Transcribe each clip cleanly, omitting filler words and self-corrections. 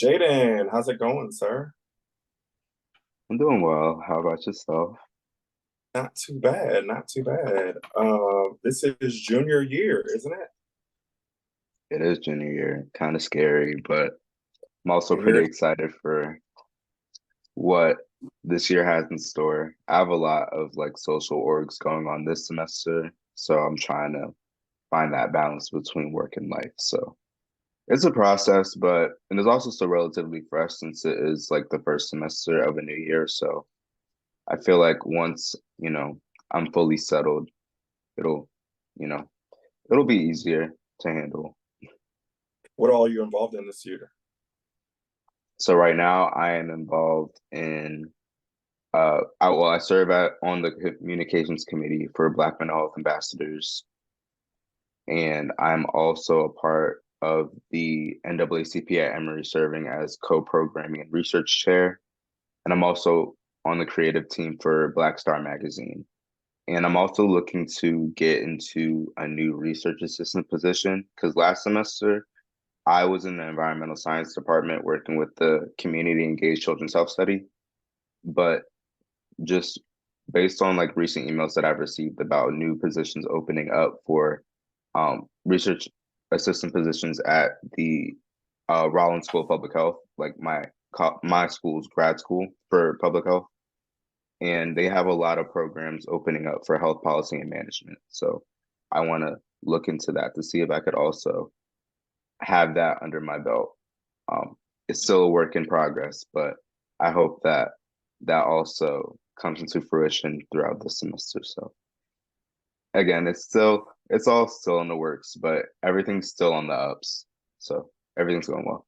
Jaden, how's it going, sir? I'm doing well. How about yourself? Not too bad, not too bad. This is junior year, isn't it? It is junior year, kind of scary, but I'm also And you're pretty excited for what this year has in store. I have a lot of like social orgs going on this semester, so I'm trying to find that balance between work and life. So it's a process, but and it's also still relatively fresh since it is like the first semester of a new year. So I feel like once, I'm fully settled, it'll, you know, it'll be easier to handle. what all are you involved in this year? So right now I am involved in I serve on the communications committee for Black Mental Health Ambassadors, and I'm also a part of the NAACP at Emory serving as co-programming and research chair. And I'm also on the creative team for Black Star Magazine. And I'm also looking to get into a new research assistant position because last semester I was in the environmental science department working with the community engaged children's health study. But just based on like recent emails that I've received about new positions opening up for research assistant positions at the Rollins School of Public Health, like my school's grad school for public health, and they have a lot of programs opening up for health policy and management. So I want to look into that to see if I could also have that under my belt. It's still a work in progress, but I hope that that also comes into fruition throughout the semester. So again, it's all still in the works, but everything's still on the ups. So everything's going well.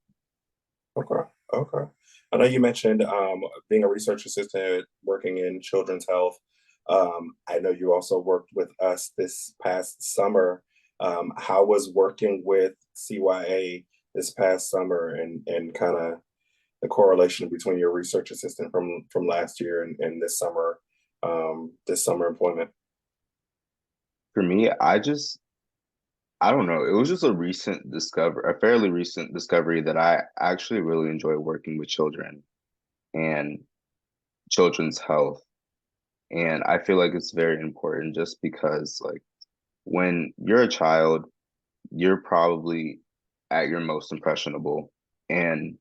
Okay, okay. I know you mentioned being a research assistant working in children's health. I know you also worked with us this past summer. How was working with CYA this past summer and kind of the correlation between your research assistant from last year and this summer employment? For me, I don't know. It was just a fairly recent discovery that I actually really enjoy working with children and children's health. And I feel like it's very important just because like when you're a child, you're probably at your most impressionable. And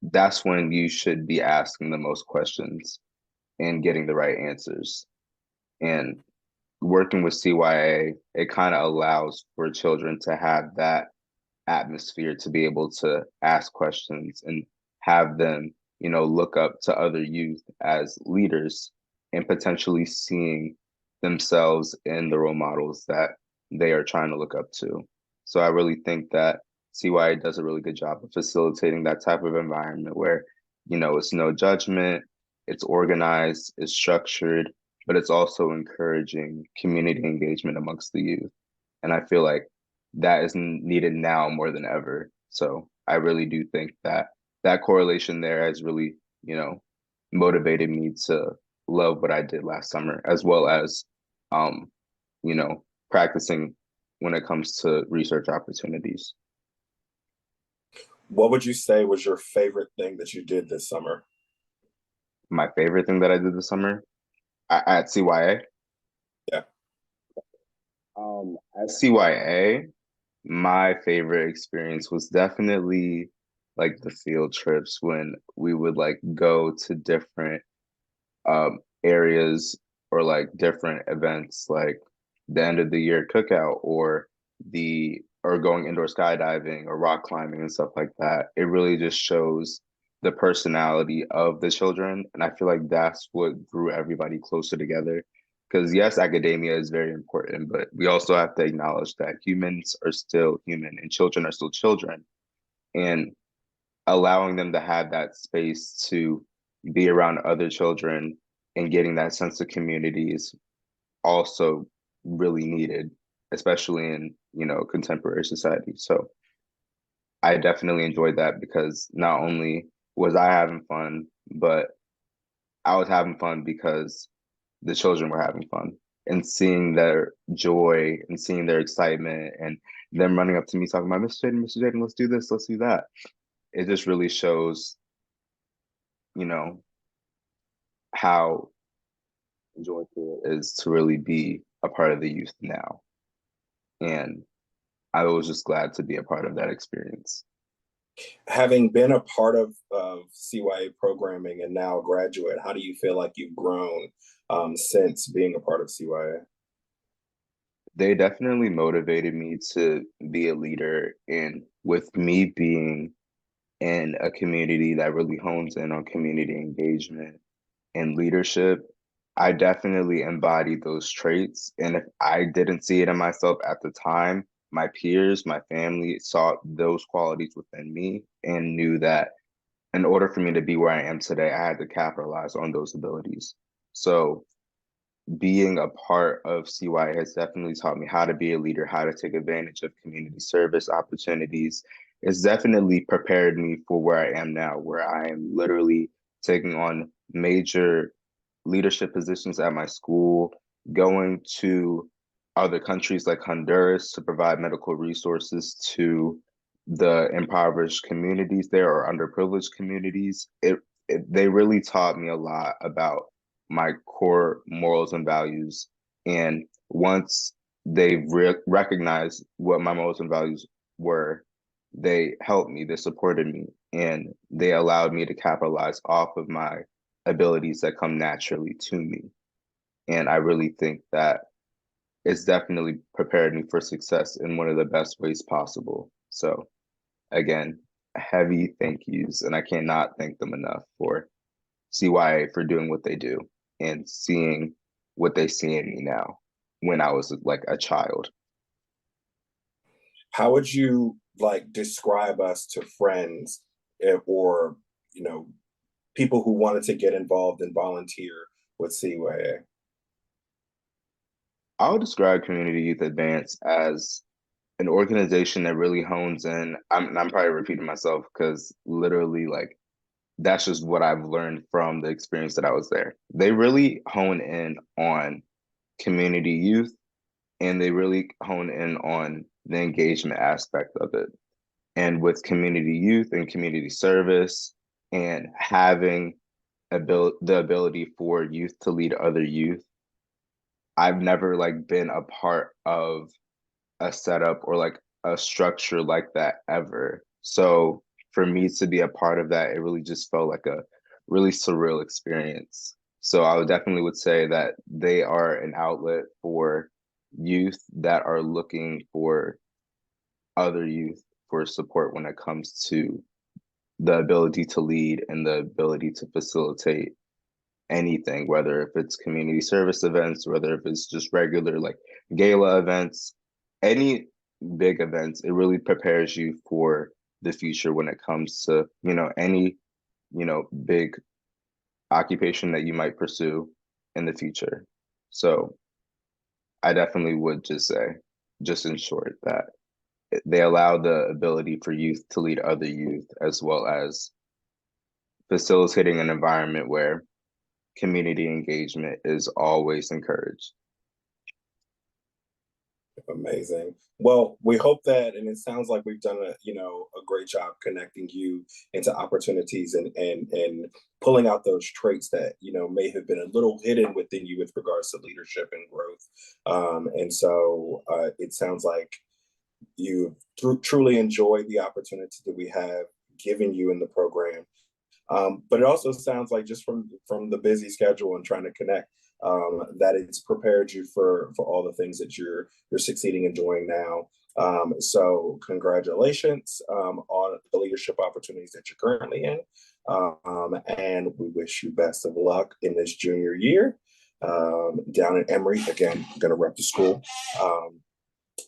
that's when you should be asking the most questions and getting the right answers. And working with CYA, it kind of allows for children to have that atmosphere to be able to ask questions and have them, look up to other youth as leaders and potentially seeing themselves in the role models that they are trying to look up to. So I really think that CYA does a really good job of facilitating that type of environment where, it's no judgment, it's organized, it's structured, but it's also encouraging community engagement amongst the youth. And I feel like that is needed now more than ever. So I really do think that that correlation there has really, motivated me to love what I did last summer, as well as, um, practicing when it comes to research opportunities. What would you say was your favorite thing that you did this summer? My favorite thing that I did this summer at CYA. Yeah. At CYA, my favorite experience was definitely like the field trips when we would like go to different areas or like different events like the end of the year cookout or going indoor skydiving or rock climbing and stuff like that. It really just shows the personality of the children. And I feel like that's what drew everybody closer together. Because yes, academia is very important, but we also have to acknowledge that humans are still human and children are still children. And allowing them to have that space to be around other children and getting that sense of community is also really needed, especially in, contemporary society. So I definitely enjoyed that because not only was I having fun, but I was having fun because the children were having fun and seeing their joy and seeing their excitement and them running up to me talking about Mr. Jaden, let's do this, let's do that. it just really shows, you know, how joyful it is to really be a part of the youth now. And I was just glad to be a part of that experience. Having been a part of CYA programming and now a graduate, how do you feel like you've grown since being a part of CYA? They definitely motivated me to be a leader. And with me being in a community that really hones in on community engagement and leadership, I definitely embodied those traits. And if I didn't see it in myself at the time, my peers, my family saw those qualities within me and knew that in order for me to be where I am today, I had to capitalize on those abilities. So being a part of CY has definitely taught me how to be a leader, how to take advantage of community service opportunities. It's definitely prepared me for where I am now, where I am literally taking on major leadership positions at my school, going to other countries like Honduras to provide medical resources to the impoverished communities there or underprivileged communities. They really taught me a lot about my core morals and values. And once they recognized what my morals and values were, they helped me, they supported me, and they allowed me to capitalize off of my abilities that come naturally to me. And I really think that it's definitely prepared me for success in one of the best ways possible. So, again, heavy thank yous, and I cannot thank them enough for CYA for doing what they do and seeing what they see in me now when I was like a child. How would you like describe us to friends or you know people who wanted to get involved and volunteer with CYA? I would describe Community Youth Advance as an organization that really hones in. I'm probably repeating myself because literally, like, that's just what I've learned from the experience that I was there. They really hone in on community youth and they really hone in on the engagement aspect of it. And with community youth and community service and having the ability for youth to lead other youth, I've never like been a part of a setup or like a structure like that ever. So for me to be a part of that, it really just felt like a really surreal experience. So I would definitely would say that they are an outlet for youth that are looking for other youth for support when it comes to the ability to lead and the ability to facilitate anything, whether if it's community service events, whether if it's just regular like gala events, any big events, it really prepares you for the future when it comes to, any, big occupation that you might pursue in the future. So I definitely would just say, just in short, that they allow the ability for youth to lead other youth, as well as facilitating an environment where community engagement is always encouraged. Amazing. Well, we hope that, and it sounds like we've done a great job connecting you into opportunities and pulling out those traits that may have been a little hidden within you with regards to leadership and growth. And so it sounds like you truly enjoyed the opportunity that we have given you in the program. But it also sounds like just from the busy schedule and trying to connect, that it's prepared you for all the things that you're succeeding in doing now. So congratulations on the leadership opportunities that you're currently in, and we wish you best of luck in this junior year down at Emory. Again, I'm going to rep the school.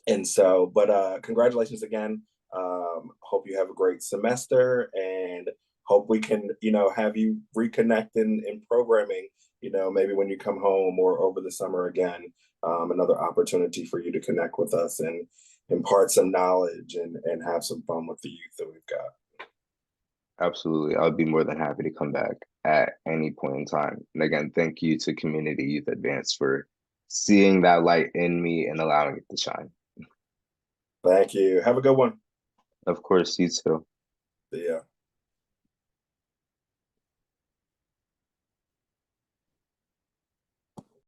But congratulations again. Hope you have a great semester and hope we can, have you reconnect in programming, maybe when you come home or over the summer again, another opportunity for you to connect with us and impart some knowledge and have some fun with the youth that we've got. Absolutely. I'd be more than happy to come back at any point in time. And again, thank you to Community Youth Advance for seeing that light in me and allowing it to shine. Thank you. Have a good one. Of course, you too. See ya.